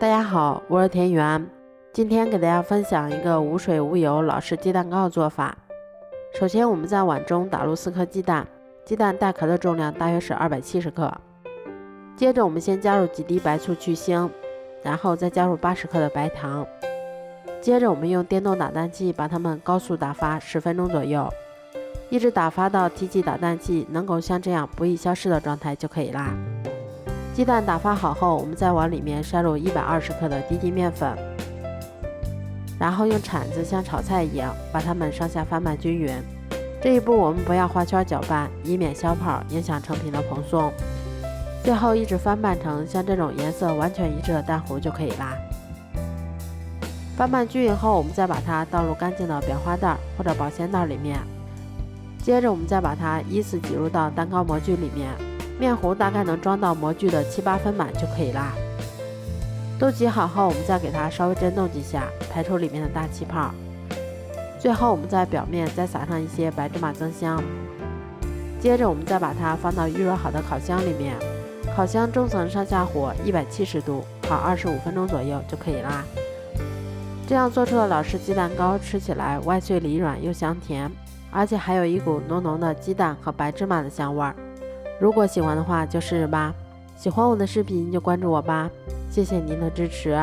大家好，我是田园，今天给大家分享一个无水无油老式鸡蛋糕的做法。首先我们在碗中打入4颗鸡蛋，鸡蛋带壳的重量大约是270克。接着我们先加入几滴白醋去腥，然后再加入80克的白糖。接着我们用电动打蛋器把它们高速打发10分钟左右，一直打发到提起打蛋器能够像这样不易消失的状态就可以啦。鸡蛋打发好后，我们再往里面筛入120克的低筋面粉，然后用铲子像炒菜一样把它们上下翻拌均匀。这一步我们不要画圈搅拌，以免消泡影响成品的蓬松。最后一直翻拌成像这种颜色完全一致的蛋糊就可以啦。翻拌均匀后，我们再把它倒入干净的裱花袋或者保鲜袋里面。接着我们再把它依次挤入到蛋糕模具里面，面糊大概能装到模具的7、8分满就可以啦。都挤好后，我们再给它稍微震动几下，排出里面的大气泡。最后我们在表面再撒上一些白芝麻增香。接着我们再把它放到预热好的烤箱里面，烤箱中层上下火170度，烤25分钟左右就可以啦。这样做出的老式鸡蛋糕吃起来外脆里软又香甜，而且还有一股浓浓的鸡蛋和白芝麻的香味儿。如果喜欢的话就试试吧，喜欢我的视频就关注我吧，谢谢您的支持。